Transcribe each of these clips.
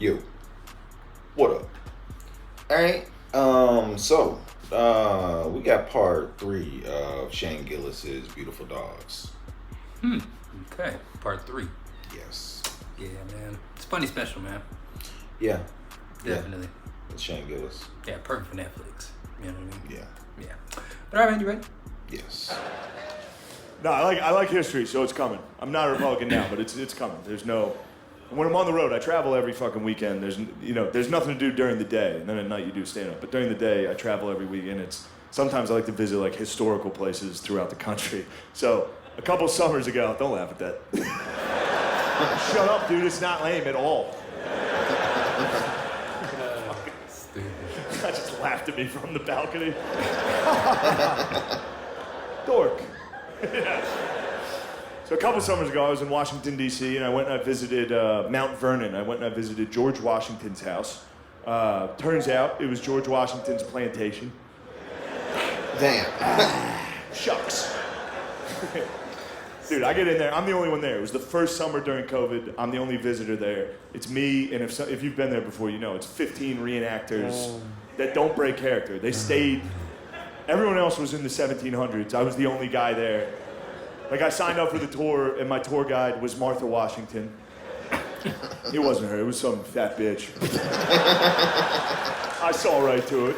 Yo, what up? Alright, we got part 3 of Shane Gillis's Beautiful Dogs. Okay, part 3. Yes. Yeah, man. It's funny special, man. Yeah. Definitely. It's Shane Gillis. Yeah, perfect for Netflix. You know what I mean? Yeah. But alright, man, you ready? Yes. No, I like history, so it's coming. I'm not a Republican now, but it's coming. There's no. When I'm on the road, I travel every fucking weekend. There's nothing to do during the day, and then at night you do stand up. But during the day, I travel every weekend. Sometimes I like to visit like historical places throughout the country. So a couple summers ago, don't laugh at that. Shut up, dude. It's not lame at all. Stupid. I just laughed at me from the balcony. Dork. Yeah. So a couple summers ago, I was in Washington, D.C., and I went and I visited Mount Vernon. I went and I visited George Washington's house. Turns out it was George Washington's plantation. Damn. Shucks. Dude, I get in there. I'm the only one there. It was the first summer during COVID. I'm the only visitor there. It's me, and if you've been there before, you know, it's 15 reenactors that don't break character. They stayed. Everyone else was in the 1700s. I was the only guy there. Like, I signed up for the tour, and my tour guide was Martha Washington. It wasn't her. It was some fat bitch. I saw right to it.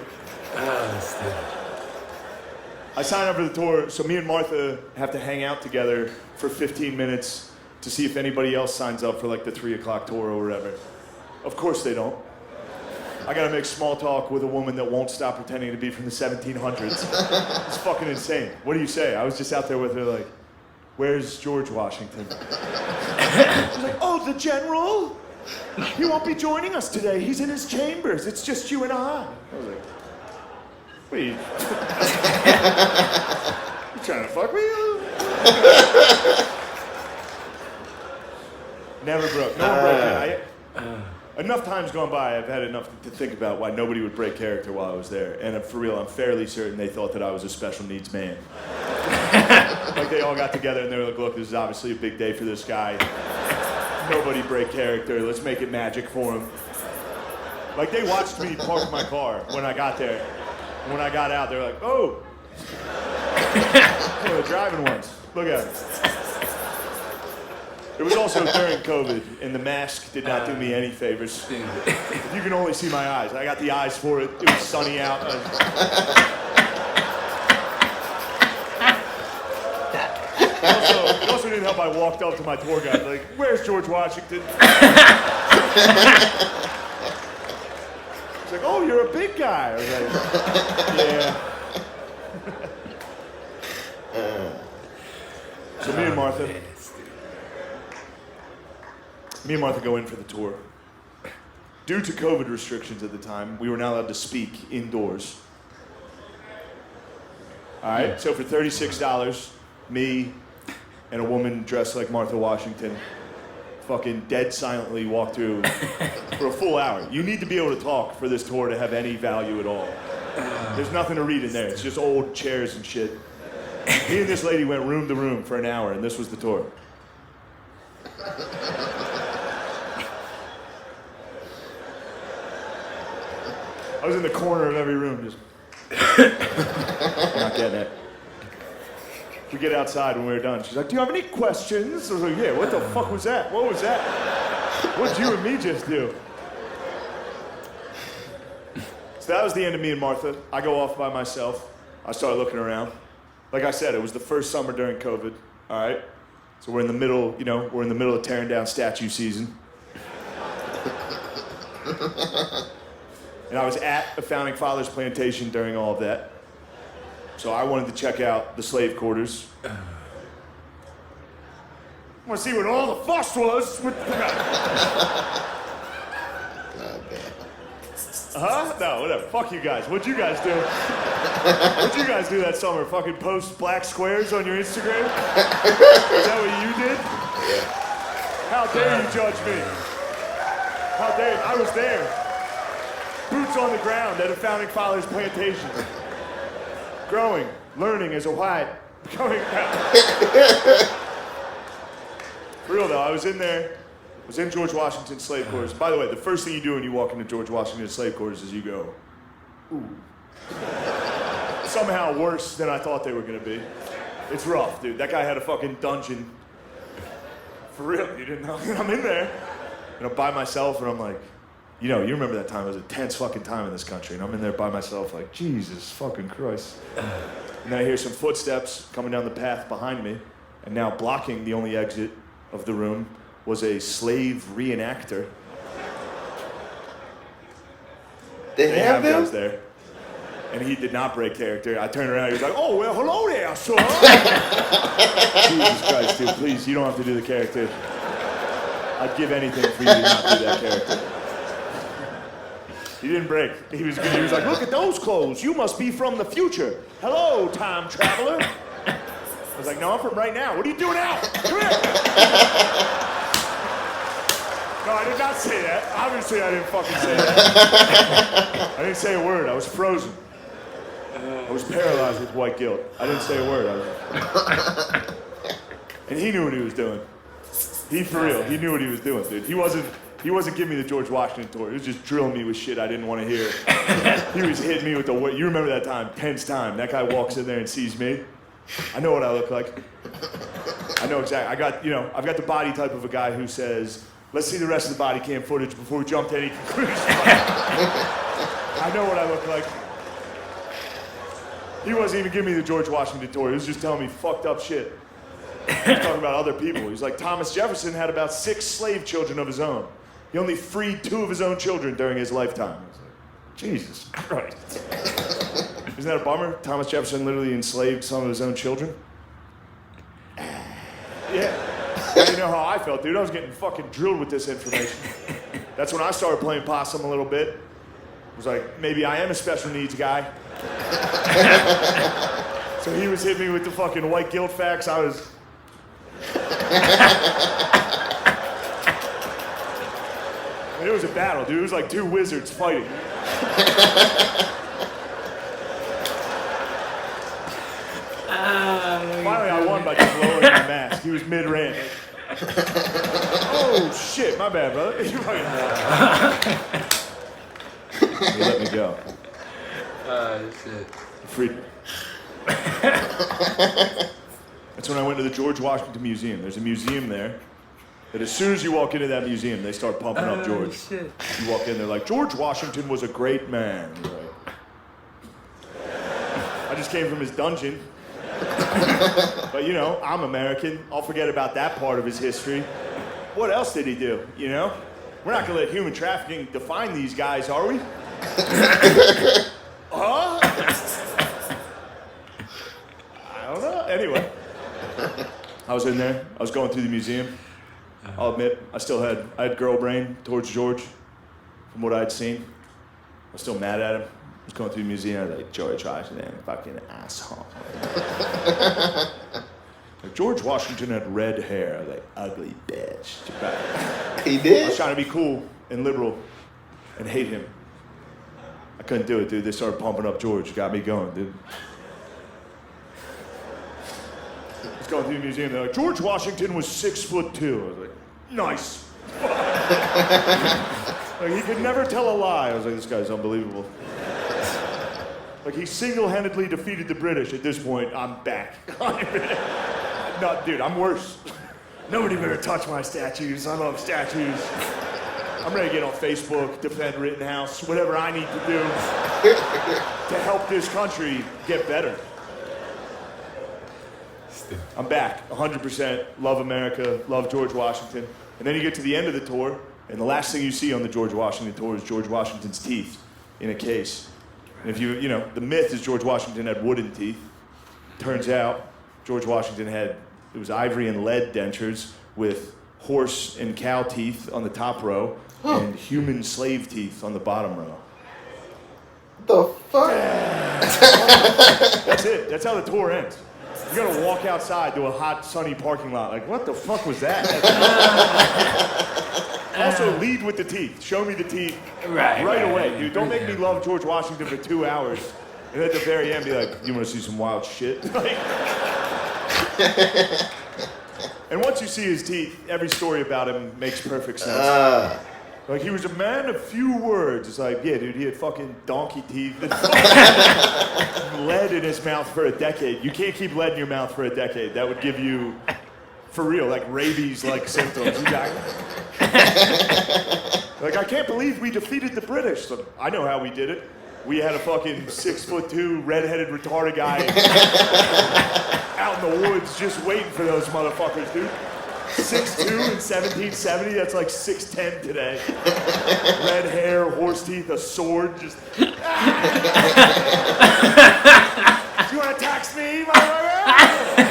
I signed up for the tour, so me and Martha have to hang out together for 15 minutes to see if anybody else signs up for, like, the 3 o'clock tour or whatever. Of course they don't. I gotta make small talk with a woman that won't stop pretending to be from the 1700s. It's fucking insane. What do you say? I was just out there with her, like, where's George Washington? She's like, oh, the general? He won't be joining us today. He's in his chambers. It's just you and I. I was like, wait. You trying to fuck me? Never broke. No one broke it. Enough times gone by, I've had enough to think about why nobody would break character while I was there. And for real, I'm fairly certain they thought that I was a special needs man. Like, they all got together and they were like, look, this is obviously a big day for this guy. Nobody break character. Let's make it magic for him. Like, they watched me park my car when I got there. And when I got out, they were like, oh. One of the driving ones. Look at it. It was also during COVID, and the mask did not do me any favors. If you can only see my eyes. I got the eyes for it. It was sunny out. It also didn't help I walked up to my tour guide, like, where's George Washington? He's like, oh, you're a big guy. I was like, yeah. So me and Martha go in for the tour. Due to COVID restrictions at the time, we were not allowed to speak indoors. All right, so for $36, me and a woman dressed like Martha Washington fucking dead silently walked through for a full hour. You need to be able to talk for this tour to have any value at all. There's nothing to read in there. It's just old chairs and shit. Me and this lady went room to room for an hour, and this was the tour. I was in the corner of every room, just not getting it. We get outside when we were done. She's like, do you have any questions? I was like, yeah, what the fuck was that? What was that? What'd you and me just do? So that was the end of me and Martha. I go off by myself. I started looking around. Like I said, it was the first summer during COVID, all right? So we're in the middle, we're in the middle of tearing down statue season. And I was at a Founding Fathers plantation during all of that. So I wanted to check out the slave quarters. I want to see what all the fuss was. Huh? No, whatever. Fuck you guys. What'd you guys do? What'd you guys do that summer? Fucking post black squares on your Instagram? Is that what you did? How dare you judge me? How dare you? I was there. Boots on the ground at a Founding Fathers plantation. Growing, learning as a white. Going down. For real though, I was in there. was in George Washington slave quarters. By the way, the first thing you do when you walk into George Washington slave quarters is you go, ooh. Somehow worse than I thought they were gonna be. It's rough, dude. That guy had a fucking dungeon. For real, you didn't know? I'm in there, by myself, and I'm like, you remember that time, it was a tense fucking time in this country, and I'm in there by myself like, Jesus fucking Christ. And then I hear some footsteps coming down the path behind me, and now blocking the only exit of the room was a slave reenactor. They have them? Those there. And he did not break character. I turned around, he was like, oh, well, hello there, sir. Jesus Christ, dude, please, you don't have to do the character. I'd give anything for you to not do that character. He didn't break. He was like, look at those clothes. You must be from the future. Hello, time traveler. I was like, no, I'm from right now. What are you doing out? Come here. No, I did not say that. Obviously, I didn't fucking say that. I didn't say a word. I was frozen. I was paralyzed with white guilt. I didn't say a word. And he knew what he was doing. He knew what he was doing, dude. He wasn't giving me the George Washington tour. He was just drilling me with shit I didn't want to hear. He was hitting me with you remember that time, tense time. That guy walks in there and sees me. I know what I look like. I know exactly. I've got the body type of a guy who says, let's see the rest of the body cam footage before we jump to any conclusions. I know what I look like. He wasn't even giving me the George Washington tour. He was just telling me fucked up shit. He was talking about other people. He's like, Thomas Jefferson had about 6 slave children of his own. He only freed 2 of his own children during his lifetime. I was like, Jesus Christ. Isn't that a bummer? Thomas Jefferson literally enslaved some of his own children? Yeah. Now you know how I felt, dude. I was getting fucking drilled with this information. That's when I started playing possum a little bit. It was like, maybe I am a special needs guy. So he was hitting me with the fucking white guilt facts. I was... It was a battle, dude. It was like 2 wizards fighting. Finally, I won by just lowering my mask. He was mid-rant. Oh, shit. My bad, brother. You let me go. Shit. Freed me. That's when I went to the George Washington Museum. There's a museum there that as soon as you walk into that museum, they start pumping up George. Shit. You walk in, they're like, George Washington was a great man. You're like, I just came from his dungeon. But I'm American. I'll forget about that part of his history. What else did he do, We're not gonna let human trafficking define these guys, are we? Huh? I don't know. Anyway, I was in there. I was going through the museum. I'll admit, I had girl brain towards George from what I'd seen. I was still mad at him. I was going through the museum. I was like, George Washington, fucking asshole. Like, George Washington had red hair. I was like, ugly bitch. He did? I was trying to be cool and liberal and hate him. I couldn't do it, dude. They started pumping up George. Got me going, dude. I was going through the museum. They're like, George Washington was 6'2". I was like, nice. Like, he could never tell a lie. I was like, this guy's unbelievable. Like, he single-handedly defeated the British. At this point, I'm back. No, dude, I'm worse. Nobody better touch my statues. I love statues. I'm ready to get on Facebook, defend Rittenhouse, whatever I need to do to help this country get better. I'm back, 100%. Love America, love George Washington. And then you get to the end of the tour, and the last thing you see on the George Washington tour is George Washington's teeth in a case. And if the myth is George Washington had wooden teeth. Turns out George Washington it was ivory and lead dentures with horse and cow teeth on the top row and human slave teeth on the bottom row. The fuck? That's it. That's how the tour ends. You gotta walk outside to a hot, sunny parking lot. Like, what the fuck was that? Also, lead with the teeth. Show me the teeth right away, dude. Don't make me love George Washington for 2 hours and at the very end be like, you wanna see some wild shit? And And once you see his teeth, every story about him makes perfect sense. Like, he was a man of few words. It's like, yeah, dude, he had fucking donkey teeth and lead in his mouth for a decade. You can't keep lead in your mouth for a decade. That would give you, for real, like rabies-like symptoms. You got, like, I can't believe we defeated the British. So, I know how we did it. We had a fucking 6'2", redheaded, retarded guy out in the woods just waiting for those motherfuckers, dude. 6'2" in 1770, that's like 6'10" today. Red hair, horse teeth, a sword, just... Do you want to tax me, motherfucker?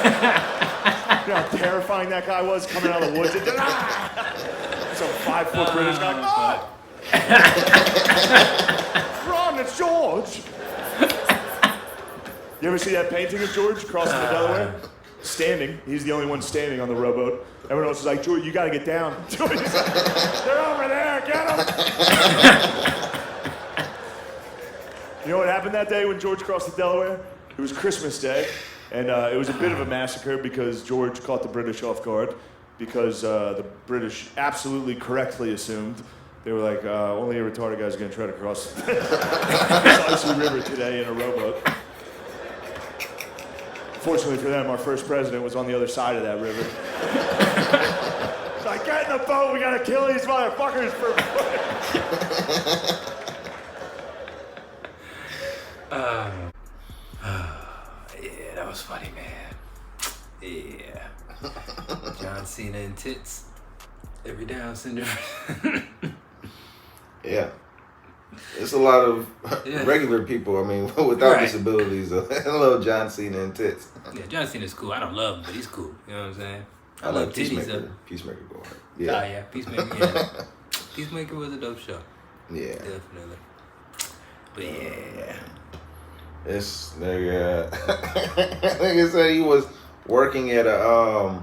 You know how terrifying that guy was coming out of the woods? And, some 5-foot British guy. Ron, it's George. You ever see that painting of George crossing the Delaware? Standing. He's the only one standing on the rowboat. Everyone else is like, George, you got to get down. George is like, they're over there, get them. You know what happened that day when George crossed the Delaware? It was Christmas Day, and it was a bit of a massacre because George caught the British off guard because the British absolutely correctly assumed. They were like, only a retarded guy's going to try to cross this icy river today in a rowboat. Fortunately for them, our first president was on the other side of that river. It's like, get in the boat, we gotta kill these motherfuckers for Yeah, that was funny, man. Yeah. John Cena and tits. Every Down syndrome. Yeah. It's a lot of regular people, I mean, without disabilities. Hello, John Cena and tits. Yeah, John Cena's cool. I don't love him, but he's cool. You know what I'm saying? I love Peacemaker. Peacemaker go hard. Yeah. Oh, yeah, Peacemaker, yeah. Peacemaker was a dope show. Yeah. Definitely. But yeah. This nigga, nigga said he was working at a,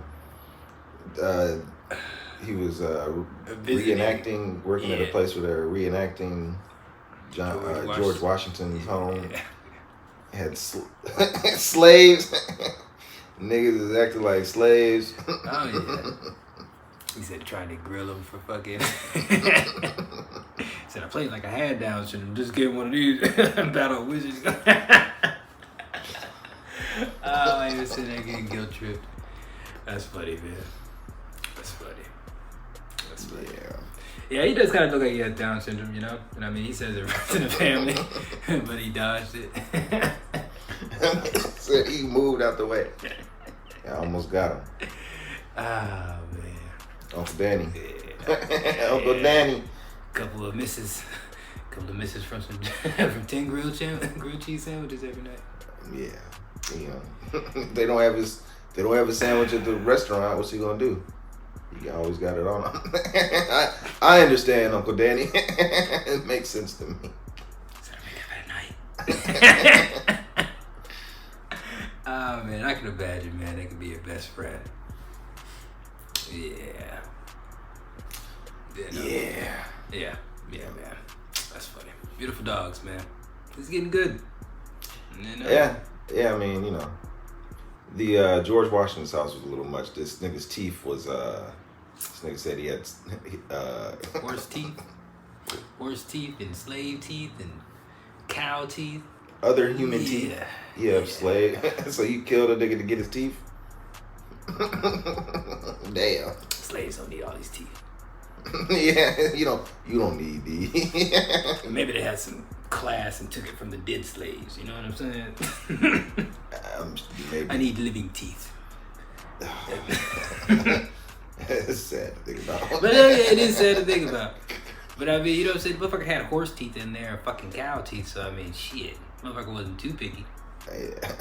he was reenacting, working at a place where they're reenacting George Washington's home. Had slaves. Niggas is acting like slaves. Oh, yeah. He said trying to grill him for fucking... He said, I played like I had Down syndrome. Just get one of these battle wizards. Oh, he was sitting there getting guilt tripped. That's funny, man. That's funny. That's funny. Yeah, he does kind of look like he has Down syndrome, you know? And I mean, he says it runs in the family, but he dodged it. Said he moved out the way. I almost got him. Oh, man. Uncle Danny. Yeah. Uncle Danny. Couple of misses from some from 10 grilled cheese sandwiches every night. Yeah, you know, they don't have his sandwich at the restaurant. What's he gonna do? He always got it on him. I understand, Uncle Danny. It makes sense to me. So I make up at night. Oh man, I can imagine, man. They could be your best friend. Yeah. Yeah, man. That's funny. Beautiful dogs, man. It's getting good. You know? Yeah. I mean, you know, the George Washington's house was a little much. This nigga's teeth was. This nigga said he had horse teeth, and slave teeth, and cow teeth. Other human teeth. Yeah, slave. So you killed a nigga to get his teeth? Damn. Slaves don't need all these teeth. Yeah, you don't need these. Maybe they had some class and took it from the dead slaves. You know what I'm saying? Maybe. I need living teeth. It's sad to think about. But it is sad to think about. But I mean, you know what I'm saying? Motherfucker had horse teeth in there and fucking cow teeth. So I mean, shit. Motherfucker wasn't too picky. Yeah.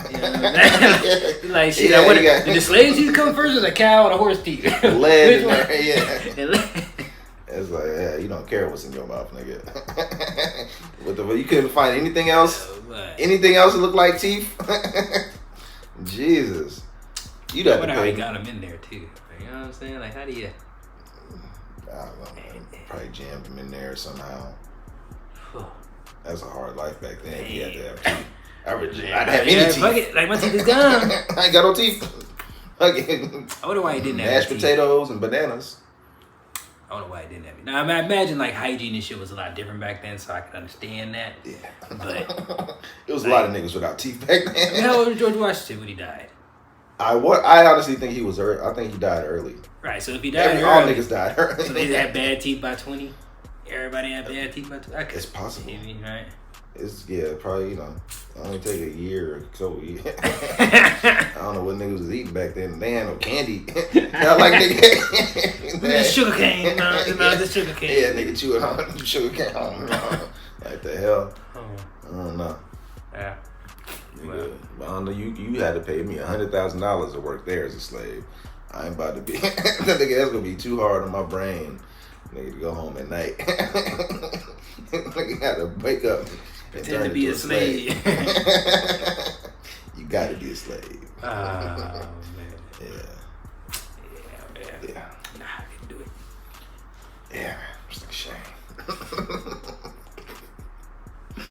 You know what I'm saying? Like shit. Yeah, did the slave teeth come first or the cow or the horse teeth? Lead in there, yeah. It's like, yeah, you don't care what's in your mouth, nigga. You couldn't find anything else? Anything else that looked like teeth? Jesus. You'd have to pay. How he got them in there, too. You know what I'm saying? Like, how do you... I don't know. Probably jammed them in there somehow. That's a hard life back then. You had to have teeth. I'd have any teeth. Fuck it. Like, my teeth is gone. I ain't got no teeth. Fucking I wonder why he didn't have mashed teeth. potatoes and bananas. I don't know why he didn't have it. Now, I imagine like hygiene and shit was a lot different back then, so I can understand that. Yeah. But it was a lot of niggas without teeth back then. How old was George Washington when he died? I honestly think he was early. I think he died early. Right, so if he died all early, niggas died early. so they had bad teeth by 20? Everybody had bad teeth by 20? It's possible. Right? It's, probably, only take a year or so. I don't know what niggas was eating back then. They had no candy. Not like nigga. The sugar cane, the sugar cane. Yeah, nigga chewing on sugar cane. Like the hell? I don't know. Yeah. Nigga, I don't know. You had to pay me $100,000 to work there as a slave. I ain't about to be. That nigga, that's gonna be too hard on my brain. Nigga, to go home at night. Nigga, gotta wake up and pretend to be a slave. You gotta be a slave. Oh man. Yeah. Yeah, man. Yeah. Nah, I can do it. Yeah.